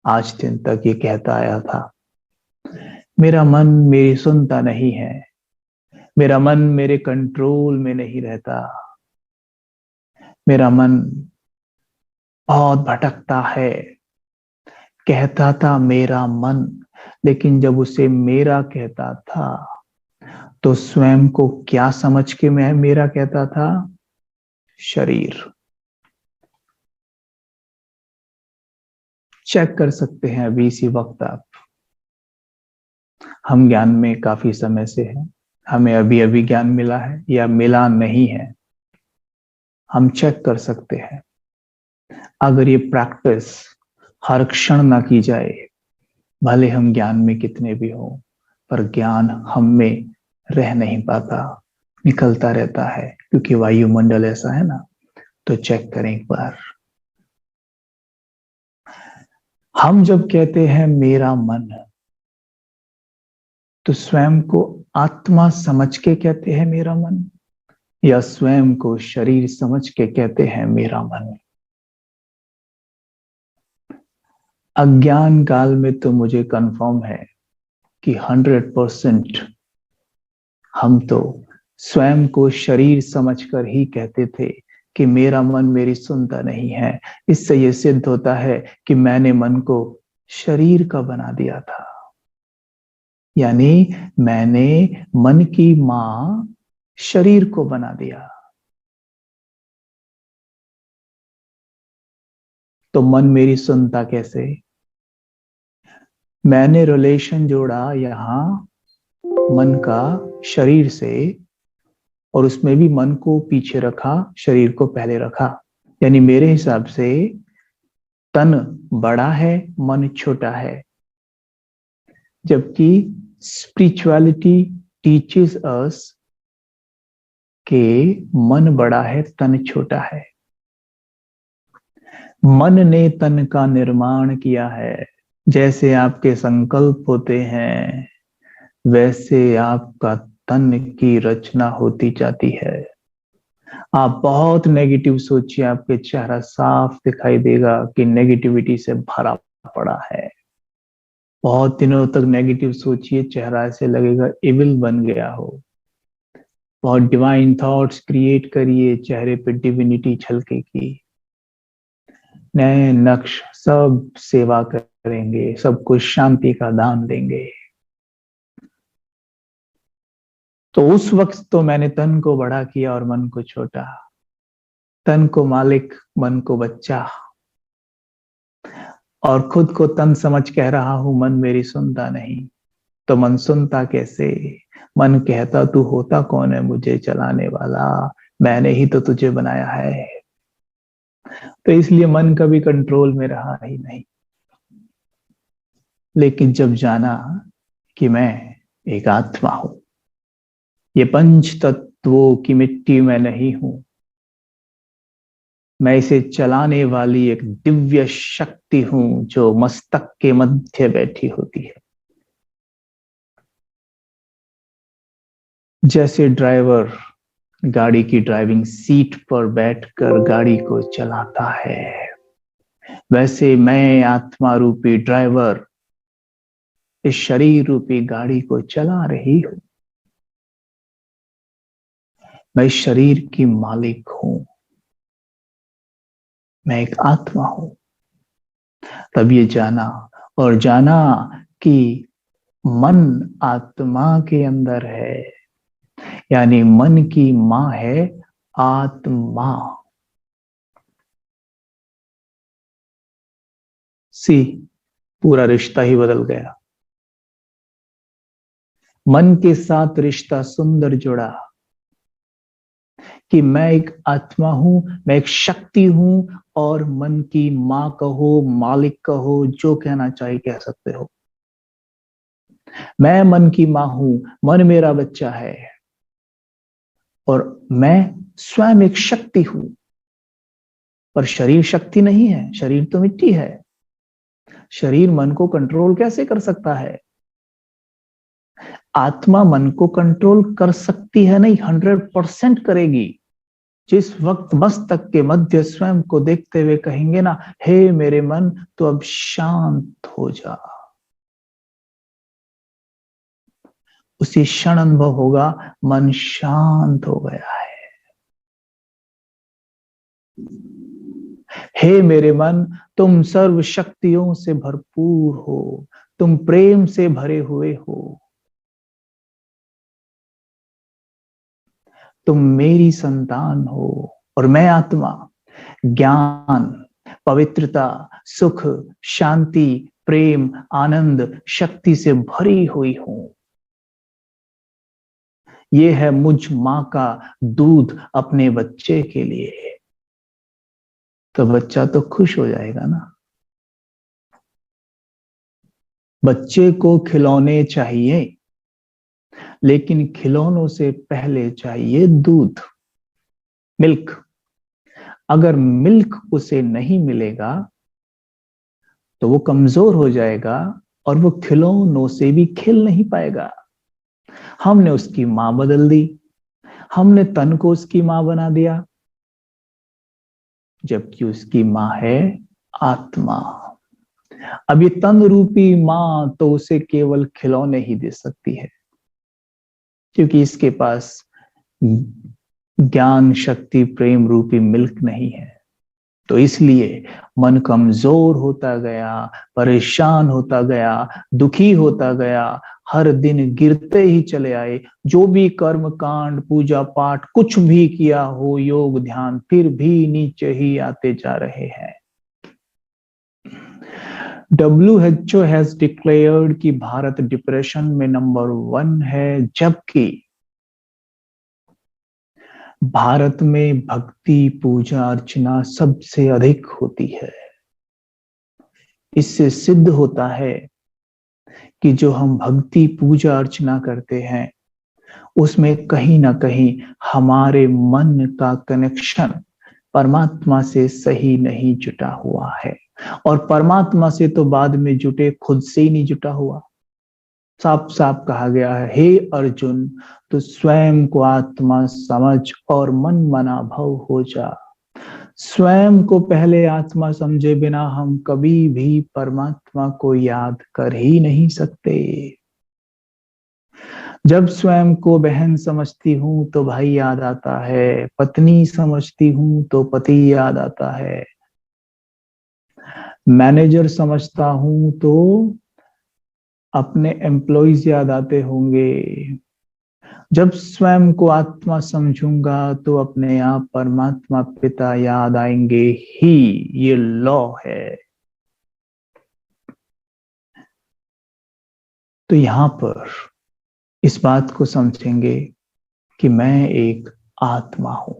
आज दिन तक ये कहता आया था, मेरा मन मेरी सुनता नहीं है, मेरा मन मेरे कंट्रोल में नहीं रहता, मेरा मन बहुत भटकता है। कहता था मेरा मन, लेकिन जब उसे मेरा कहता था तो स्वयं को क्या समझ के मैं मेरा कहता था? शरीर। चेक कर सकते हैं अभी इसी वक्त आप। हम ज्ञान में काफी समय से हैं, हमें अभी अभी ज्ञान मिला है या मिला नहीं है, हम चेक कर सकते हैं। अगर ये प्रैक्टिस हर क्षण ना की जाए, भले हम ज्ञान में कितने भी हो, पर ज्ञान हम में रह नहीं पाता, निकलता रहता है, क्योंकि वायुमंडल ऐसा है ना। तो चेक करें एक बार। हम जब कहते हैं मेरा मन, तो स्वयं को आत्मा समझ के कहते हैं मेरा मन, या स्वयं को शरीर समझ के कहते हैं मेरा मन? अज्ञान काल में तो मुझे कंफर्म है कि 100% हम तो स्वयं को शरीर समझकर ही कहते थे कि मेरा मन मेरी सुनता नहीं है। इससे यह सिद्ध होता है कि मैंने मन को शरीर का बना दिया था, यानी मैंने मन की मां शरीर को बना दिया। तो मन मेरी सुनता कैसे? मैंने रिलेशन जोड़ा यहां मन का शरीर से, और उसमें भी मन को पीछे रखा, शरीर को पहले रखा। यानी मेरे हिसाब से तन बड़ा है, मन छोटा है, जबकि स्पिरिचुअलिटी टीचेस अस के मन बड़ा है, तन छोटा है। मन ने तन का निर्माण किया है। जैसे आपके संकल्प होते हैं, वैसे आपका तन की रचना होती जाती है। आप बहुत नेगेटिव सोचिए, आपके चेहरा साफ दिखाई देगा कि नेगेटिविटी से भरा पड़ा है। बहुत दिनों तक नेगेटिव सोचिए, चेहरा ऐसे लगेगा इविल बन गया हो। बहुत डिवाइन थॉट्स क्रिएट करिए, चेहरे पे डिविनिटी झलकेगी। नए नक्श सब सेवा करेंगे, सबको शांति का दान देंगे। तो उस वक्त तो मैंने तन को बड़ा किया और मन को छोटा, तन को मालिक, मन को बच्चा, और खुद को तन समझ कह रहा हूं मन मेरी सुनता नहीं। तो मन सुनता कैसे? मन कहता तू होता कौन है मुझे चलाने वाला, मैंने ही तो तुझे बनाया है। तो इसलिए मन कभी कंट्रोल में रहा ही नहीं। लेकिन जब जाना कि मैं एक आत्मा हूं, ये पंच तत्वों की मिट्टी मैं नहीं हूं, मैं इसे चलाने वाली एक दिव्य शक्ति हूं जो मस्तक के मध्य बैठी होती है। जैसे ड्राइवर गाड़ी की ड्राइविंग सीट पर बैठकर गाड़ी को चलाता है, वैसे मैं आत्मा रूपी ड्राइवर इस शरीर रूपी गाड़ी को चला रही हूं। मैं इस शरीर की मालिक हूं, मैं एक आत्मा हूं। तब ये जाना, और जाना कि मन आत्मा के अंदर है, यानी मन की मां है आत्मा। सी पूरा रिश्ता ही बदल गया। मन के साथ रिश्ता सुंदर जुड़ा कि मैं एक आत्मा हूं, मैं एक शक्ति हूं, और मन की मां कहो, मालिक कहो, जो कहना चाहे कह सकते हो। मैं मन की मां हूं, मन मेरा बच्चा है, और मैं स्वयं एक शक्ति हूं। पर शरीर शक्ति नहीं है, शरीर तो मिट्टी है। शरीर मन को कंट्रोल कैसे कर सकता है? आत्मा मन को कंट्रोल कर सकती है नहीं, 100% करेगी। जिस वक्त मस्तक के मध्य स्वयं को देखते हुए कहेंगे ना, हे मेरे मन तो अब शांत हो जा, उसी क्षण अनुभव होगा मन शांत हो गया है। हे मेरे मन, तुम सर्व शक्तियों से भरपूर हो, तुम प्रेम से भरे हुए हो, तुम मेरी संतान हो और मैं आत्मा ज्ञान, पवित्रता, सुख, शांति, प्रेम, आनंद, शक्ति से भरी हुई हूं। ये है मुझ मां का दूध अपने बच्चे के लिए। तो बच्चा तो खुश हो जाएगा ना। बच्चे को खिलौने चाहिए, लेकिन खिलौनों से पहले चाहिए दूध, मिल्क। अगर मिल्क उसे नहीं मिलेगा तो वो कमजोर हो जाएगा और वो खिलौनों से भी खेल नहीं पाएगा। हमने उसकी मां बदल दी, हमने तन को उसकी मां बना दिया, जबकि उसकी मां है आत्मा। अब ये तन रूपी मां तो उसे केवल खिलौने ही दे सकती है, क्योंकि इसके पास ज्ञान, शक्ति, प्रेम रूपी मिल्क नहीं है। तो इसलिए मन कमजोर होता गया, परेशान होता गया, दुखी होता गया, हर दिन गिरते ही चले आए। जो भी कर्म कांड, पूजा पाठ कुछ भी किया हो, योग ध्यान, फिर भी नीचे ही आते जा रहे हैं। WHO हैज डिक्लेयर्ड कि भारत डिप्रेशन में नंबर 1 है, जबकि भारत में भक्ति, पूजा अर्चना सबसे अधिक होती है। इससे सिद्ध होता है कि जो हम भक्ति, पूजा अर्चना करते हैं, उसमें कहीं ना कहीं हमारे मन का कनेक्शन परमात्मा से सही नहीं जुटा हुआ है। और परमात्मा से तो बाद में जुटे, खुद से ही नहीं जुटा हुआ। साफ साफ कहा गया है, हे अर्जुन, तो स्वयं को आत्मा समझ और मन मना भव हो जा। स्वयं को पहले आत्मा समझे बिना हम कभी भी परमात्मा को याद कर ही नहीं सकते। जब स्वयं को बहन समझती हूं तो भाई याद आता है, पत्नी समझती हूं तो पति याद आता है, मैनेजर समझता हूं तो अपने एम्प्लॉइज याद आते होंगे। जब स्वयं को आत्मा समझूंगा तो अपने आप परमात्मा पिता याद आएंगे ही। ये लॉ है। तो यहां पर इस बात को समझेंगे कि मैं एक आत्मा हूं।